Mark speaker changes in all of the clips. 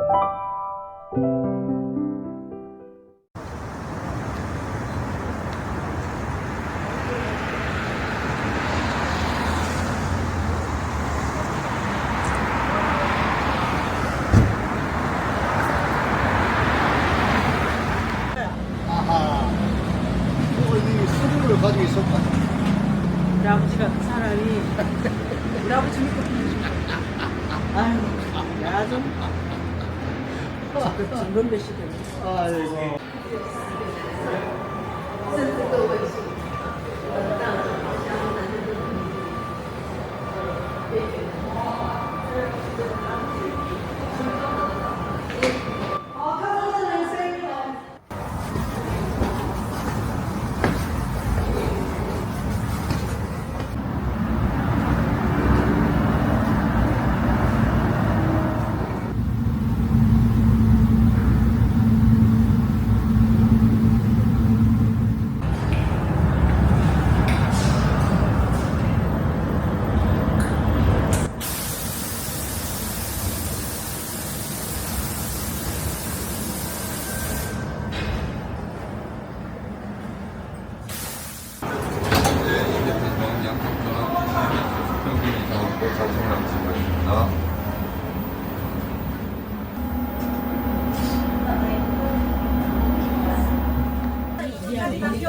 Speaker 1: 아하. 이 수준을 가지고 있었다.
Speaker 2: 우리 아버지 같은 사람이 우리 아버지 믿고 아유 야좀 증건배 시대.
Speaker 1: 아이고.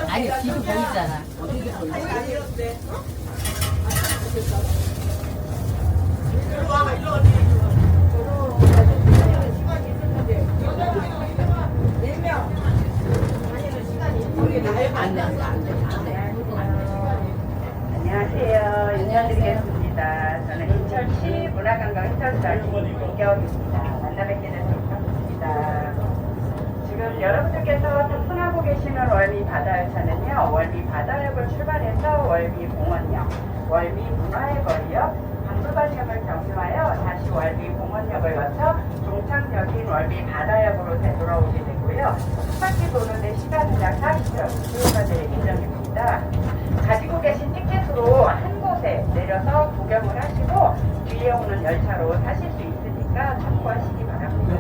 Speaker 3: 아니 뒤로 보이잖아.
Speaker 4: 안녕하세요. 인사드리겠습니다. 저는 인천시 문화관광 행사수단 김경입니다. 만나 뵙게 돼서 반갑습니다. 지금 여러분들께서 탑승하고 계시는 월미 바다열차는요, 월미 바다역을 출발해서 월미 공원역, 월미 문화의 거리역, 박물관역을 경유하여 다시 월미 공원역을 거쳐 종착역인 월미 바다역으로 되돌아오게 되고요. 한 바퀴 도는데 시간은 약 40분 소요가 될 예정입니다. 가지고 계신 티켓으로 한 곳에 내려서 구경을 하시고 뒤에 오는 열차로 타실 수 있으니까 참고하시기 바랍니다.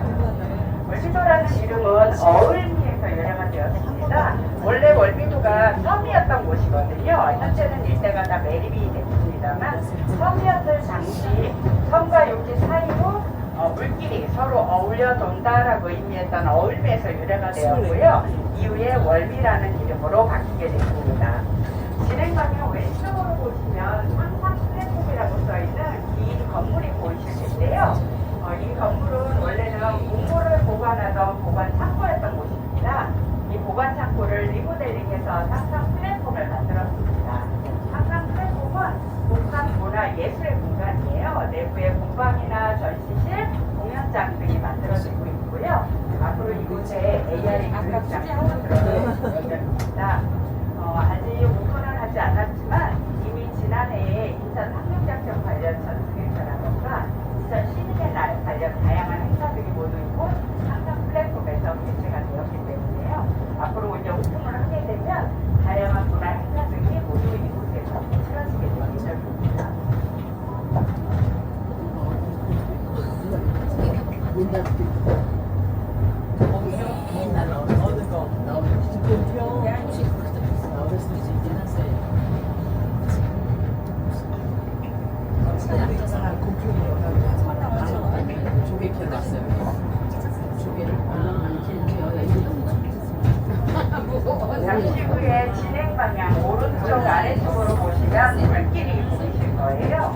Speaker 4: 월미도라는 이름은 어을미에서 유래가 되었습니다. 원래 월미도가 섬이었던 곳이거든요. 현재는 일대가 다 매립이 됐습니다만 섬이었을 당시 섬과 육지 사이로 물길이 서로 어울려 돈다라고 의미했던 어을미에서 유래가 되었고요. 이후에 월미라는 이름으로 바뀌게 됐습니다. 진행 방향 왼쪽으로 보시면 상상 플랫폼이라고 써있는 긴 건물이 보이실 텐데요. 이 건물은 원래는 공물을 보관하던 보관 창고였던 곳입니다. 이 보관 창고를 리모델링해서 상상 플랫폼을 만들었습니다. 상상 플랫폼은 국산 문화 예술의 공간이에요. 내부에 공방이나 전시실, 공연장 등이 만들어지고 있고요. 앞으로 이곳에 AR 교육장도 들어갈 예정입니다. 아직 오픈은 하지 않았지만 이미 지난해에 인천 학력작전 관련 전수행사라던가 인천 시민의 날 관련 다양한 행사들이 모두 이곳 상상 플랫폼에서 개최가 되었기 때문에요. 앞으로 이제 오픈을 하게 되면 다양한 문화 행사들이 모두 이곳에서 치러지게 될 예정입니다.
Speaker 2: 옛날 어느 거 나오면 조개 키워놨어요. 조개를
Speaker 4: 잠시 후에 진행 방향 오른쪽 아래쪽으로 보시면 물길이 보이실 거예요.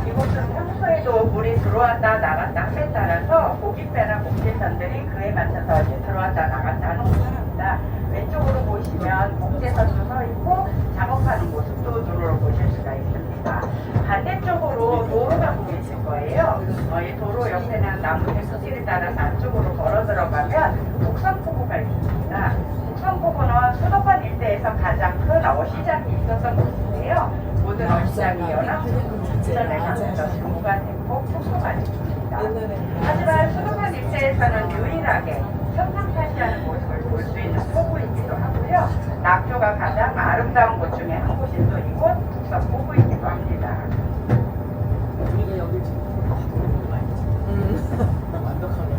Speaker 4: 이곳은 평소에도 물이 들어왔다 나갔다 함에 따라서 고깃배나 목재선들이 그에 맞춰서 이제 들어왔다 나갔다 하는 곳입니다. 왼쪽으로 보시면 목재선도 서 있고 작업하는 모습도 눈으로 보실 수가 있습니다. 반대쪽으로 도로가 보이실 거예요. 이 도로 옆에는 나무 대수지를 따라서 안쪽으로 걸어 들어가면 북선포구가 있습니다. 북선포구는 수도권 일대에서 가장 큰 어시장이 있었던 곳인데요. 모든 어시장이 연합전에 가면서 무관대폭 폭포가 있습니다. 하지만 수도권 일대에서는 유일하게 현상타시하는 모습을 볼 수 있는 포구이기도 하고요. 낙조가 가장 아름다운 곳 중에 한 곳이 또 이곳 북선포구이기도 합니다.
Speaker 2: 우리가 여기 지금 완벽하게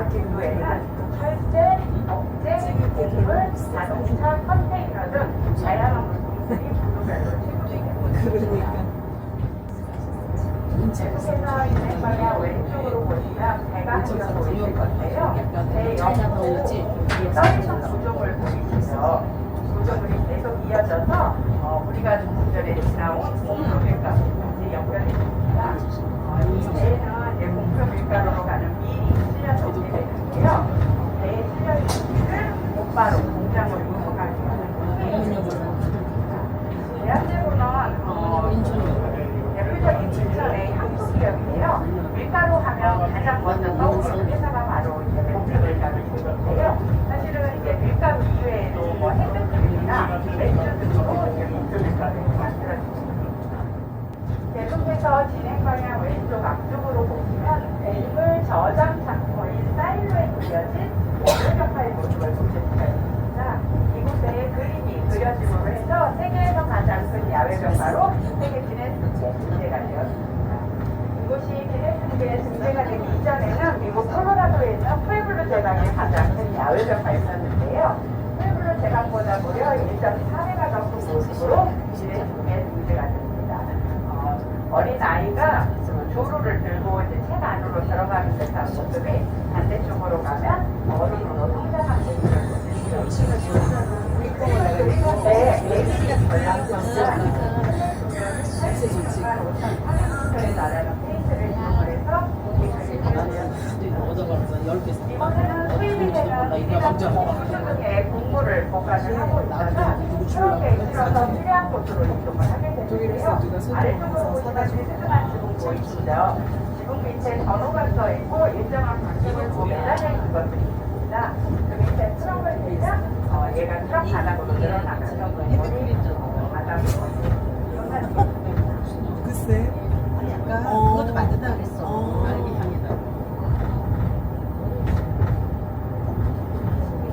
Speaker 4: 진도에는 철제, 억제, 곡물, 자동차, 컨테이너 등 다양한 물품들이 부두별로 취급되고 있습니다. 계속해서 진행 방향 왼쪽으로 보시면 배가 하나 보이실 건데요. 배 옆으로 떠있는 구조물 보이시죠? 구조물이 계속 이어져서 우리가 조금 전에 지나온 공표 밀가루까지 연결이 됩니다. 이 배는 이제 공표 밀가루로 가는 밀이 실려 정리되어 있는데요. 배에 실려 있는 밀을 곧바로 공장으로 이동하게 하는 것입니다. 대한제로는 대표적인 인천의 향토기업이에요. 밀가루 하면 가장 먼저 떠오르는 회사가 바로 이제 공표 밀가루인데요. 사실은 이제 밀가루 이외에도 뭐 핸드크림이나 맥주 등으로 이제 공표 밀가루를 만들어집니다. 계속해서 진행 방향 왼쪽 앞쪽으로 보시면 뱀물 저장 창고인 사일로에 그려진 월요격파의 모습을 보실 수가 있습니다. 이곳에 그림이 그려짐으로 해서 세계에서 가장 큰 야외벽화로 세계 기네스북에 등재가 되었습니다. 이곳이 기네스북에 등재가 되기 이전에는 미국 콜로라도에 있는 푸에블로 제강이 가장 큰 야외벽화였었는데요. 푸에블로 제강보다 무려 1.4배가 더 큰 모습으로 기네스북에 등재가 됩니다. 어린 아이가 조루를 들고 이제 책 안으로 들어가는 듯한 모습이 반대쪽으로 가면 어른으로 성장하는 모습을 보실 수 있습니다. 네, 애기가 걸렸습니다. 나라는 페이스를 이용해서 이번에는 수입이되는 수중에 국물을 보관을 하고 있다가 트럭에 실어서 필요한 곳으로 이동을 하게 되는데요. 아래쪽으로 보시면 뜨뜻한 지붕 보이시죠? 지붕 밑에 번호가 써 있고 일정한 방식으로 매달려 있는 것들이 있습니다. 그 밑에 트럭을 대면 얘가 트럭 바닥으로 늘어나가서 국물이 바닥으로 일어나는
Speaker 2: 글쎄. 약간 그것도 만든다 그랬어. 알기탕에다.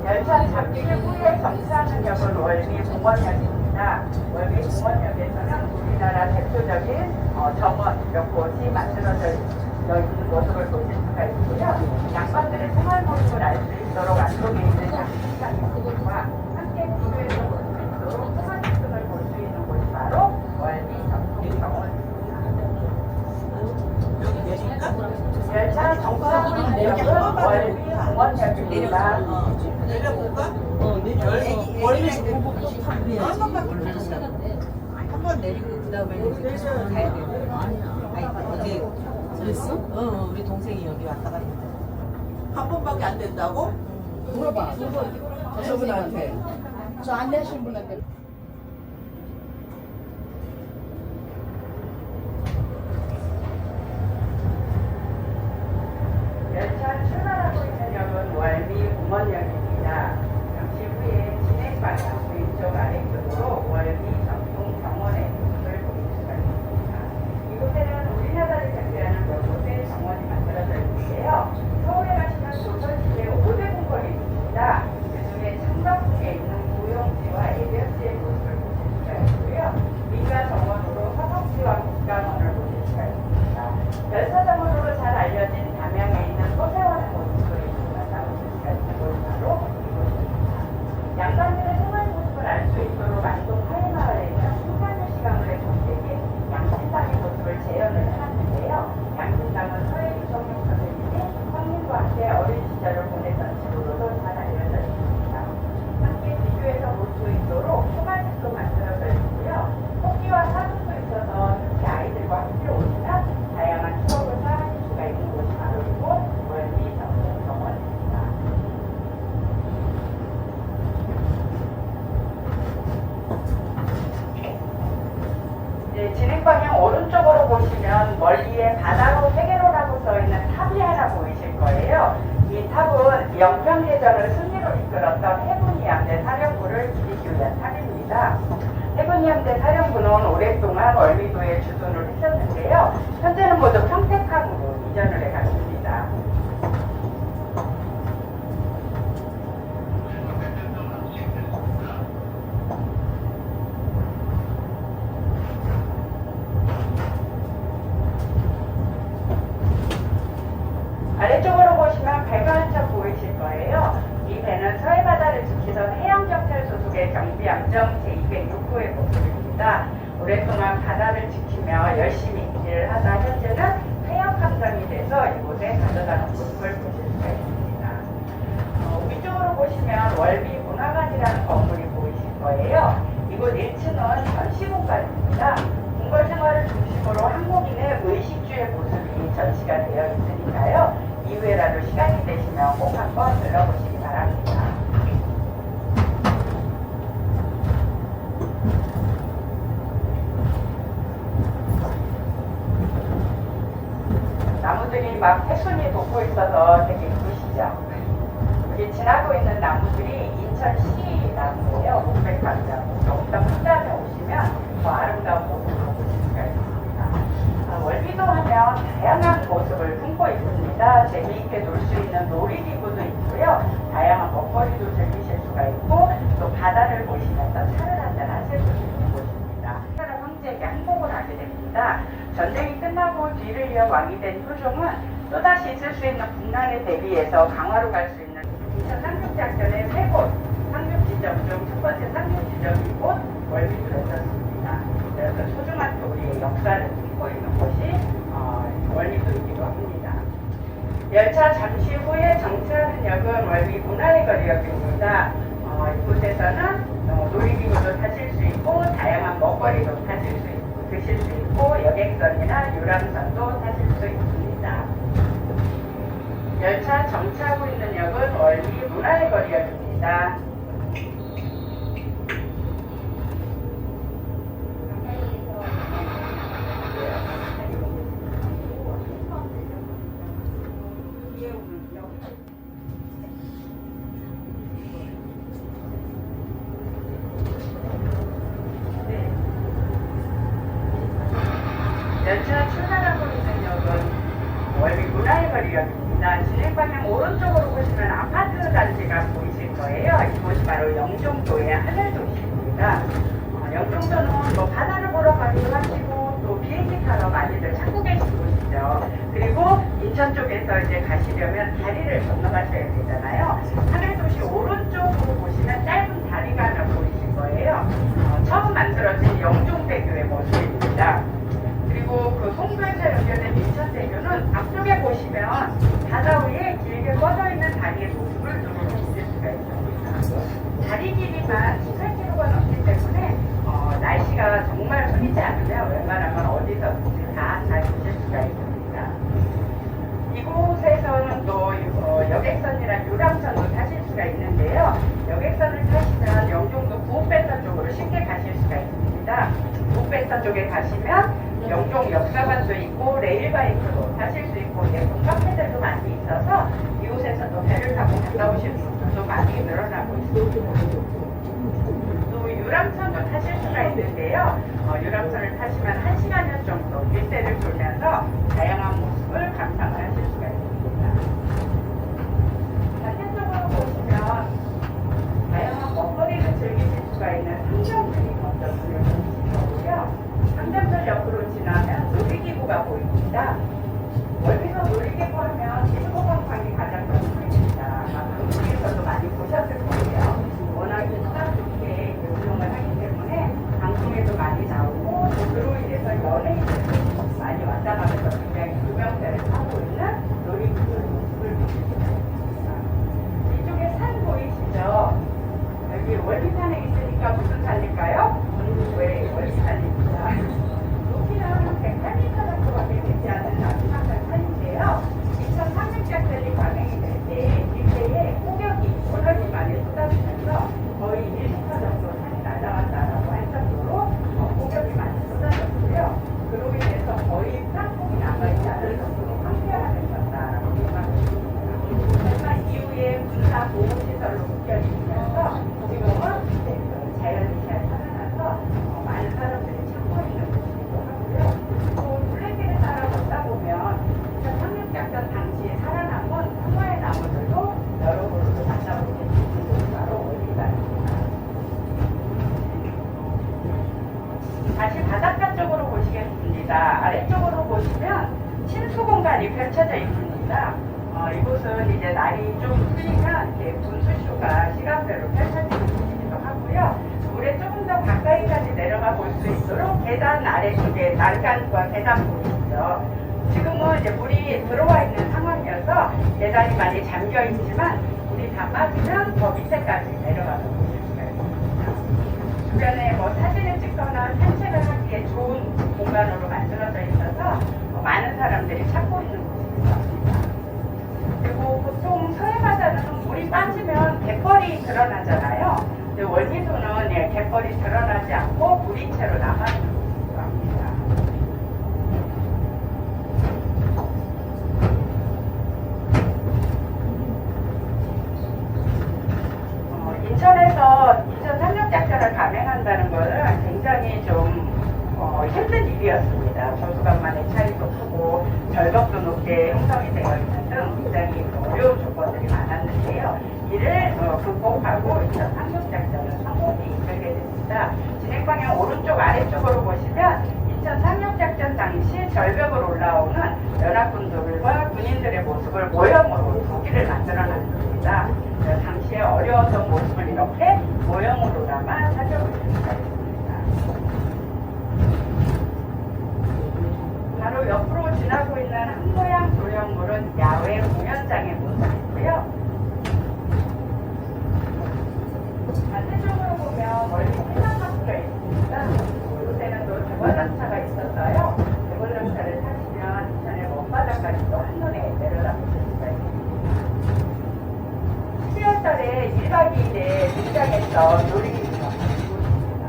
Speaker 4: 열차 잡기를 후에 정차하는 역은 월미 공원역입니다. 월미 공원역에서는 우리나라 대표적인 정원 몇 곳이 만들어져 있는 모습을 보실 수가 있고요. 양반들의 생활 모습을 알 수 있도록 안쪽에 있는 장식장 모습과 함께 비교해서 볼 수 있도록 생활 모습을 볼 수 있는 곳이 바로 월미 전통정원입니다. 열차 정차역은 월미 공원역입니다.
Speaker 2: 내려볼까? 원래 한 번만 올려주세요. 한번 내리고 그 다음에 가야 돼. 아니 어제 그랬어? 우리 동생이 여기 왔다 갔는데 한 번밖에 안 된다고? 물어봐. 저분한테. 저 안내하신 분한테.
Speaker 4: 열차 출발하고 있는 역은 월미 공원역입니다. 잠시 후에 진행 방향 왼쪽 아래쪽으로 월미 전통 정원의 모습을 보실 수가 있습니다. 이곳에는 우리나라를 대표하는 몇 곳의 정원이 만들어져 있는데요. 서울에 가시면 조선시대 5대 궁궐이 있습니다. 그중에 창덕궁에 있는 고용지와 애별지의 모습을 보실 수가 있고요. 민가 정원으로 서석지와 국감원을 보실 수가 있습니다. 열차정원으로 잘 알려진 담양에 있는 소세원의 모습을 보실 수가 있는 곳이 바로 이곳입니다. 양반들의 생활 모습을 알 수 있도록 안동 하회마을에 있는 풍산유 시강물의 전객에 양신당의 모습을 재현을 해놨는데요. 양신당은 서해유 정용 선생님이 성민과 함께 어린 시절을 보냈던 집으로도 잘 알려져 있습니다. 함께 비교해서 볼 수 있도록 소갈집도 만들어져 있고요. 토끼와 사슴도 있어서 특히 아이들과 함께 오시면 다양한 추억을 쌓아낼 수가 있는 곳이 바로 이곳 월미 전통정원입니다. 진행 방향 오른쪽으로 보시면 멀리에 바다로 세계로라고 써있는 탑이 하나 보이실 거예요. 이 탑은 영평해전을 승리로 이끌었던 해군이 함대 사령부를 기리기 위한 탑입니다. 해군이 함대 사령부는 오랫동안 월미도에 주둔을 했었는데요. 현재는 모두 평택항으로 이전을 해갔습니다. 아래쪽으로 보시면 배가 한 척 거예요. 이 배는 서해바다를 지키던 해양경찰 소속의 경비함정 제206호의 모습입니다. 오랫동안 바다를 지키며 열심히 일을 하다 현재는 해역함정이 돼서 이곳에 가져가는 모습을 보실 수가 있습니다. 위쪽으로 보시면 월비 문화관이라는 건물이 보이실 거예요. 이곳 1층은 전시공간입니다. 궁궐 생활을 중심으로 한국인의 의식주의 모습이 전시가 되어 있으니까요. 이후에라도 시간이 되시면 꼭 한번 들러보시기 바랍니다. 나무들이 막 해순이 돋고 있어서 되게 이쁘시죠? 여기 지나고 있는 나무들이 인천시 나무예요. 목백강나무. 조금 더 풍담에 오시면 더 아름다운 모습을 보실 수가 있습니다. 월미도 하면 다양한 모습을 품고 있습니다. 재미있게 놀 수 있는 놀이기구도 있고요. 다양한 먹거리도 즐기실 수가 있고 또 바다를 보시면서 차를 한잔 하실 수 있는 곳입니다. 나라 황제에게 항복을 하게 됩니다. 전쟁이 끝나고 뒤를 이어 왕이 된 효종은 또다시 있을 수 있는 국난에 대비해서 강화로 갈 수 있는 인천 상륙작전의 세 곳 상륙지점 중 첫 번째 상륙지점이 곧 월미도였었습니다. 그래서 소중한 또 우리의 역사를 품고 있는 곳이 월미도이기도 합니다. 열차 잠시 후에 정차하는 역은 월미 문화의 거리역입니다. 이곳에서는 놀이기구도 타실 수 있고 다양한 먹거리도 타실 수 있고 드실 수 있고 여객선이나 유람선도 타실 수 있습니다. 열차 정차하고 있는 역은 월미 문화의 거리역입니다. 열차 출발하고 있는 역은 월미 문화의 거리역입니다. 진행 방향 오른쪽으로 보시면 아파트 단지가 보이실 거예요. 이곳이 바로 영종도의 하늘도시입니다. 영종도는 뭐 바다를 보러 가기도 하시고 또 비행기 타러 많이들 찾고 계신 곳이죠. 그리고 인천 쪽에서 이제 가시려면 다리를 건너가셔야 되잖아요. 하늘도시 오른쪽으로 보시면 짧은 다리가 하나 보이실 거예요. 처음 만들어진 영종대교의 모습입니다. 그리고 그 송별차 연결된 인천대교는 앞쪽에 보시면 바다 위에 길게 뻗어 있는 다리의 모습을 눈으로 보실 수가 있습니다. 다리 길이만 18km가 넘기 때문에 날씨가 정말 흐리지 않으면 웬만하면 어디서든지 다 보실 수가 있습니다. 이곳에서는 또 여객선이나 유람선도 타실 수가 있는데요. 여객선을 타시면 영종도 구읍배선 쪽으로 쉽게 가실 수가 있습니다. 구읍배선 쪽에 가시면 영종 역사관도 있고 레일바이크도 타실 수 있고 예쁜 카페들도 많이 있어서 이곳에서도 배를 타고 갔다 오실 분들도 많이 늘어나고 있습니다. 또 유람선도 타실 수가 있는데요. 유람선을 타시면 1시간여 정도 일대를 돌면서 다양한 모습을 감상을 하실 수가 있습니다. 반대쪽으로 보시면 다양한 먹거리를 즐기실 수가 있는 상점들이 먼저 눈에 보이실 거고요. 상점들 옆으로 지나면 놀이기구가 보입니다. 월미도 놀이기구 하면 디스코광장이 가장 큰입니다. 아마 방송에서도 많이 보셨을 거예요. 워낙 인상 좋게 운영을 하기 때문에 방송에도 많이 나오고 또 그로 인해 이곳은 이제 날이 좀 풀리면 이제 분수쇼가 시간별로 펼쳐지기도 하고요. 물에 조금 더 가까이까지 내려가 볼 수 있도록 계단 아래쪽에 난간과 계단물이 있죠. 지금은 이제 물이 들어와 있는 상황이어서 계단이 많이 잠겨 있지만 물이 다 빠지면 더 밑에까지 내려가서 보실 수가 있습니다. 주변에 뭐 사진을 찍거나 산책을 하기에 좋은 공간으로 만들어져 있어서 많은 사람들이 찾고 있는 곳입니다. 그리고 보통 서해바다는 물이 빠지면 갯벌이 드러나잖아요. 근데 월미도는 갯벌이 드러나지 않고 물이채로 남아있는 곳이기도 합니다. 인천에서 인천 상륙작전을 감행한다는 것은 굉장히 좀 힘든 일이었습니다. 조수간만의 차이도 크고 절벽도 높게 형성이 되어 있는 등 굉장히 어려운 조건들이 많았는데요. 이를 극복하고 인천 상륙작전은 성공히 이끌게 됩니다. 진행 방향 오른쪽 아래쪽으로 보시면 인천 상륙작전 당시 절벽을 올라오는 연합군들과 군인들의 모습을 모형으로 두 개를 만들어놨습니다. 당시에 어려웠던 모습을 이렇게 모형으로나마 살펴볼 수가 있습니다. 바로 옆으로 지나고 있는 한 모양 조형물은 야외 공연장의 모습이고요. 반대쪽으로 보면 멀리 해상학교가 있습니다. 이곳에는 또 대관람차가 있어서요. 대관람차를 타시면 인천의 먼바다까지도 한눈에 내려다보실 수가 있습니다. 12월달에 1박 2일에 등장했던 놀이기구가 이곳입니다.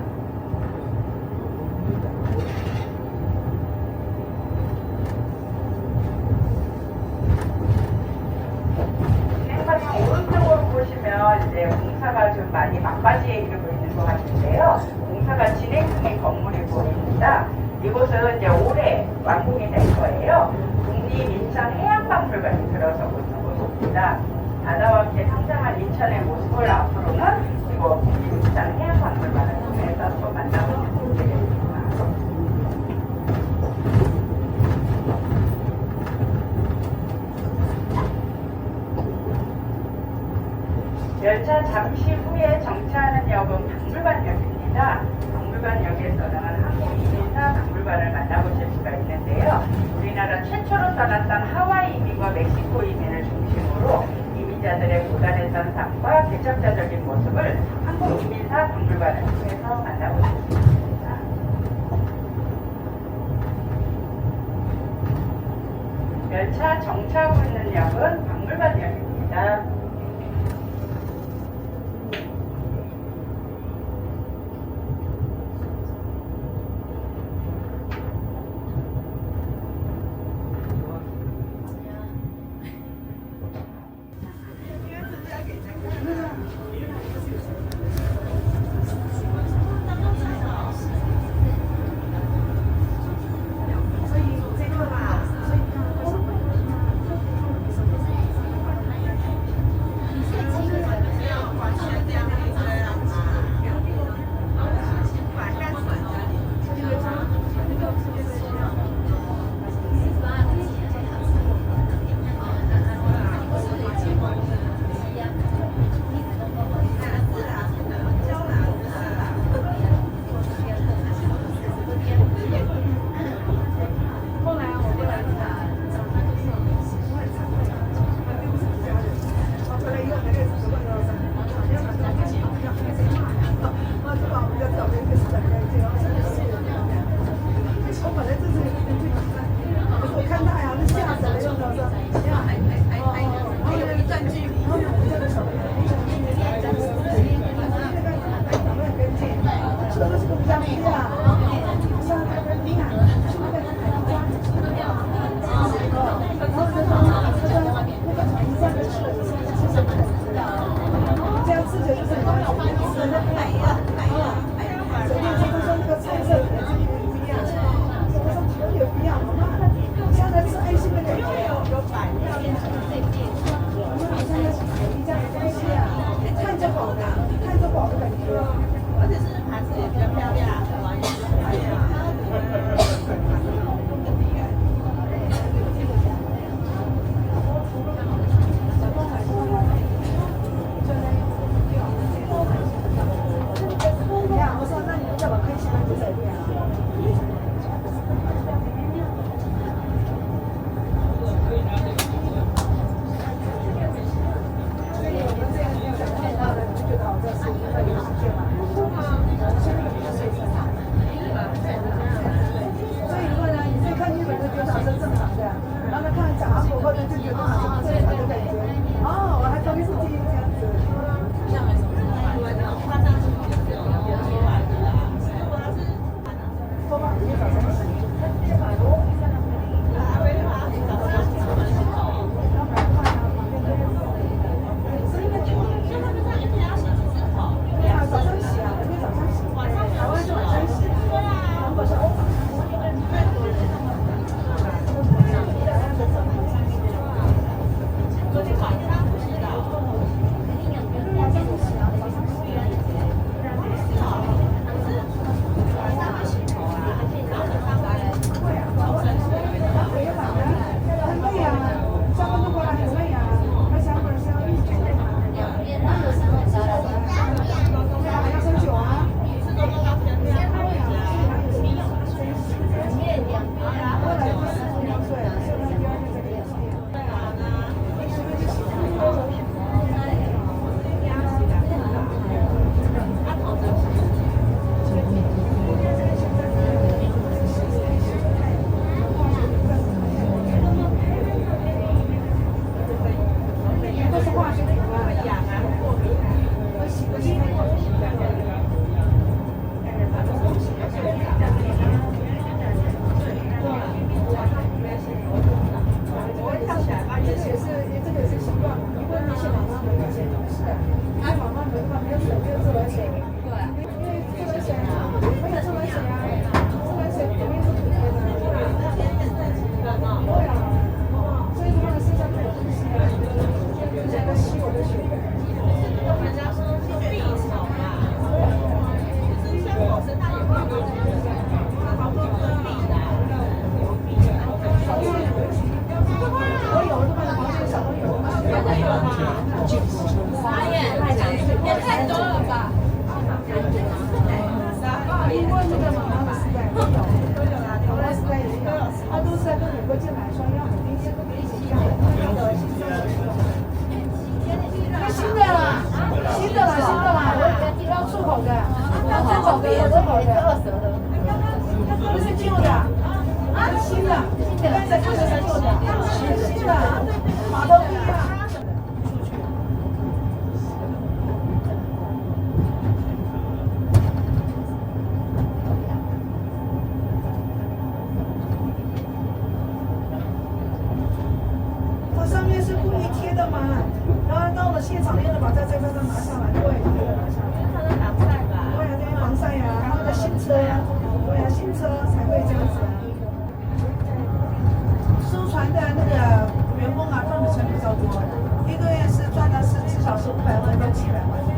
Speaker 4: 진행 방향 오른쪽으로 보시면 이제 공사가 좀 많이 막바지에 이르고 있는 것 같은데요. 공사가 진행 중인 건물이 보입니다. 이곳은 이제 올해 완공이 될 거예요. 국립인천해양박물관이 들어서고 있는 곳입니다. 바다와 함께 성장한 인천의 모습을 앞으로는 이곳 국립인천해양박물관을 통해서 또 만나보실 수 있게 됩니다. 열차 잠시 후에 정차하는 역은 박물관역입니다. 박물관역에서는 한국이민사 박물관을 만나보실 수가 있는데요. 우리나라 최초로 떠났던 하와이 이민과 멕시코 이민을 중심으로 이민자들의 고단했던 삶과 개척자적인 모습을 한국이민사 박물관을 통해서 만나보실 수 있습니다. 열차 정차하고 있는 역은 박물관역입니다.
Speaker 5: 它上面是故意贴的嘛，然后到了现场又能把它这个拿下来，对，拿下来。它能防晒吧？对呀，这边防晒呀，然后的新车呀，对呀，新车才会这样子。收船的那个员工啊，赚的钱比较多，一个月是赚的是至少是500万到700万。